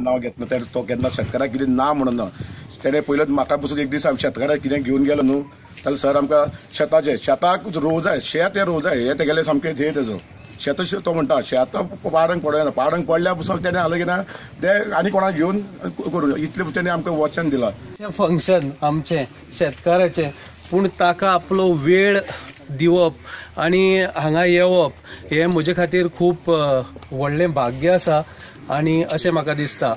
नाव घेतलो तर तो केन्ना शेतकाराक कितें ना म्हणून ना तेणे पयलोच म्हाका बसून एक दीस शेतकाराक कितें घेवन गेलो न्हू जाल्यार सर आमकां शेताक रोव जाय शेत हे रोव जाय हे तेगेले सामकें ध्येय तेजो शेत तो म्हणटा शेत पाडंग पडना पाडंग पडल्या पसून तेणे हांव कितें ते आनी कोणाक घेवन करूं इतलें तेणे आमकां वचन दिलां फंक्शन आमचें शेतकाराचें पूण ताका आपलो वेळ दिवप आनी हांगा येवप हे म्हजे खातीर खूब व्हडलें भाग्य आसा आनी अशें म्हाका दिसता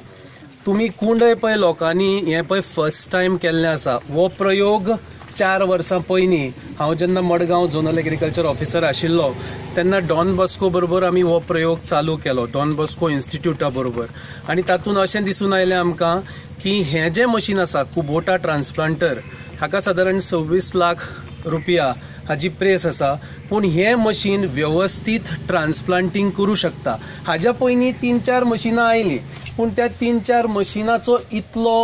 तुमी कुंडय पळय लोकांनी हे पळय फर्स्ट टायम केल्लें आसा हो प्रयोग 4 वर्सां पयलीं हांव जेन्ना मडगांव झोनल एग्रीकल्चर ऑफिसर आशिल्लो तेन्ना डॉन बॉस्को बरोबर आमी हो प्रयोग चालू केलो डॉन बॉस्को इन्स्टिट्यूटा बरोबर आनी तातूंत अशें दिसून आयलें आमकां की हें जें मशीन आसा कुबोटा ट्रान्सप्लांटर हाका सादारण 26 लाख रुपया हाजी प्रेस आसा पूण हें मशीन व्यवस्थीत ट्रान्सप्लांटींग करूं शकता हाज्या पयलीं 3-4 मशिनां आयलीं पूण त्या 3-4 मशिनाचो इतलो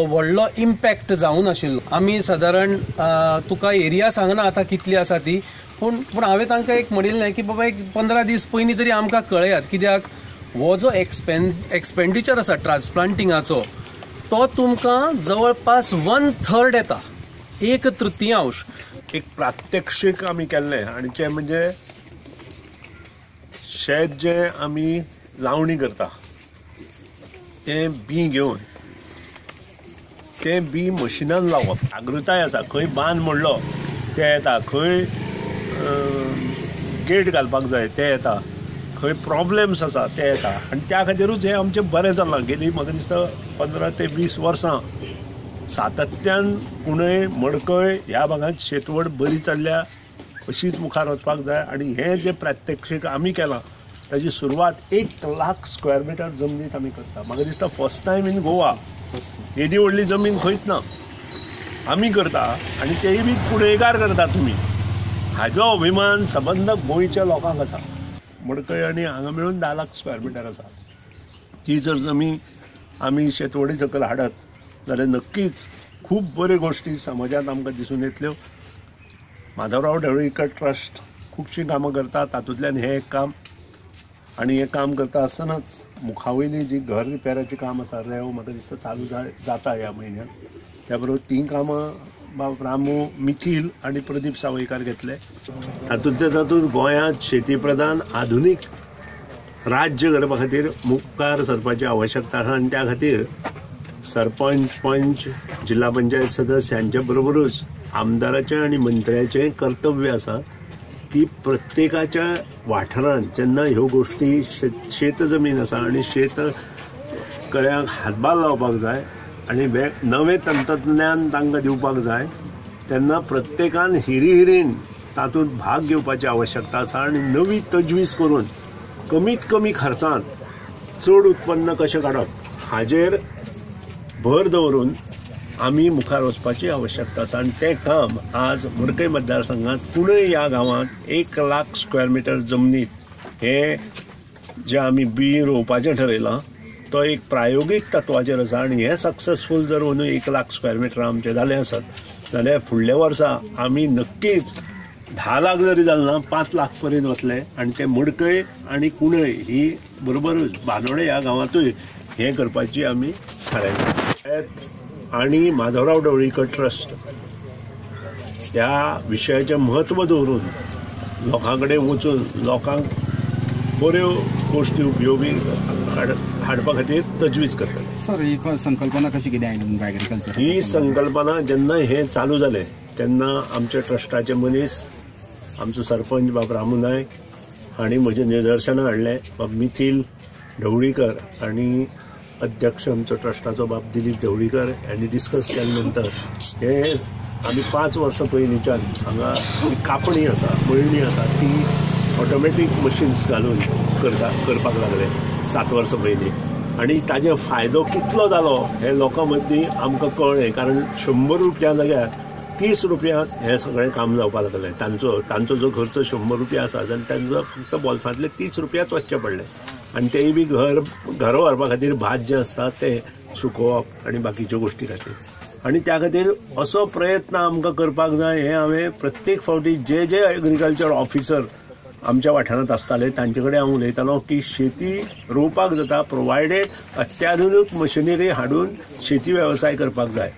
व्हडलो इम्पॅक्ट जावं नाशिल्लो आमी सादारण तुका एरिया सांगना आतां कितली आसा ती पूण हांवें तांकां एक म्हणिल्लें की बाबा एक 15 दीस पयलीं तरी आमकां कळयात कित्याक हो जो एक्सपेंडिचर आसा ट्रान्सप्लांटिंगाचो तो तुमकां जवळपास 1/3 येता 1/3 एक प्रात्यक्षिक आमी केल्लें आनी तें म्हणजे शेत जें आमी लावणी करता तें बी घेवन तें बी मशिनान लावप जागृताय आसा खंय बांद मोडलो ते येता खंय गेट घालपाक जाय ते येता खंय प्रॉब्लेम्स आसा ते येता आनी त्या खातीरूच हें आमचें बरें जालां गेलीं म्हाका दिसता 15 ते 20 वर्सां सातत्यान कुंडय मडकय ह्या भागांत शेतवड बरी चल्ल्या अशीच मुखार वचपाक जाय आनी हें जें प्रात्यक्षीक आमी केलां ताची सुरवात 1 लाख स्क्वेअर मिटर जमनीत आमी करता म्हाका दिसता फर्स्ट टायम इन गोवा येदी व्हडली जमीन खंयच ना आमी करता आनी तेय बी कुंडयकार करता तुमी हाजो अभिमान सबंद गोंयच्या लोकांक आसा मडकय आनी हांगा मेळून 10 लाख स्क्वेअर मिटर आसा ती जर जमीन आमी शेतवडी सकयल हाडत जाल्यार नक्कीच खूब बऱ्यो गोश्टी समाजांत आमकां दिसून येतल्यो माधवराव ढवळीकर ट्रस्ट खुबशीं कामां करता तातूंतल्यान हें एक काम आनी हें काम करता आसतनाच मुखावयलीं जी घर रिपेराचीं काम आसा रेव म्हाका दिसता चालू जाता ह्या म्हयन्यांत त्या बरोबर 3 कामां बाब रामू मिथील आनी प्रदीप सावयकार घेतले तातूंत गोंयांत शेती प्रधान आधुनीक राज्य करपा खातीर मुखार सरपाची आवश्यकता आसा आनी त्या खातीर सरपंच पंच जिल्हा पंचायत सदस्य हांच्या बरोबरूच आमदाराचें आनी मंत्र्याचें कर्तव्य आसा की प्रत्येकाच्या वाठारांत जेन्ना ह्यो गोश्टी शेत जमीन आसा आनी शेतकऱ्यांक हातभार लावपाक जाय आनी नवें तंत्रज्ञान तांकां दिवपाक जाय तेन्ना प्रत्येकान हिरीन तातूंत भाग घेवपाची आवश्यकता आसा आनी नवी तजवीज करून कमीत कमी खर्चांत चड उत्पन्न कशें काडप हाजेर भर दवरून आमी मुखार वचपाची आवश्यकता आसा आनी तें काम आज मडकय मतदारसंघात कुंडय ह्या गांवांत 1 लाख स्क्वेअर मिटर जमनीत हे जे आमी बी रोवपाचें ठरयलां तो एक प्रायोगीक तत्वाचेर आसा आनी हें सक्सेसफूल जर अंदू 1 लाख स्क्वेअर मिटर आमचें जालें आसत जाल्यार फुडल्या वर्सा आमी नक्कीच 10 लाख जरी जालें ना 5 लाख पर्यंत वतले आनी ते मडकय आनी कुंडय ही बरोबरूच बांदोडे ह्या गांवांतूय हें करपाची आमी थारायला आनी माधवराव ढवळीकर ट्रस्ट ह्या विशयाचें म्हत्व दवरून लोकां कडेन वचून लोकांक बऱ्यो गोश्टी उपयोगी हाडपा खातीर तजवीज करता सर ही संकल्पना कशी कितें आयली एग्रीकल्चर ही संकल्पना जेन्ना हें चालू जालें तेन्ना आमच्या ट्रस्टाचे मनीस आमचो सरपंच बाब रामू नायक हांणी म्हजें निदर्शनां हाडलें बाब मिथील ढवळीकर आनी अध्यक्ष आमचो ट्रस्टाचो बाब दिलीप ढवळीकर हांणी डिस्कस केले नंतर हे आमी 5 वर्सां पयलींच्यान हांगा कापणी आसा मळणी आसा ती ऑटोमॅटीक मशीन्स घालून करपाक लागले 7 वर्सां पयलीं आनी ताजे फायदो कितलो जालो हे लोकां मदीं आमकां कळ्ळें कारण 100 रुपया जाग्यार 30 रुपयांत हें सगळें काम जावपाक लागलें तांचो जो खर्च 100 रुपया आसा जाल्यार तांचो फक्त बोल्सांतले 30 रुपयाच वचचे पडले आनी तेय बी घर व्हरपा खातीर भात जें आसता तें सुकोवप आनी बाकीच्यो गोश्टी खातीर आनी त्या खातीर असो प्रयत्न आमकां करपाक जाय हें हांवें प्रत्येक फावटी जे एग्रीकल्चर ऑफिसर आमच्या वाठारांत आसताले तांचे कडेन हांव उलयतालो की शेती रोवपाक जाता प्रोवायडेड अत्याधुनीक मशिनरी हाडून शेती वेवसाय करपाक जाय.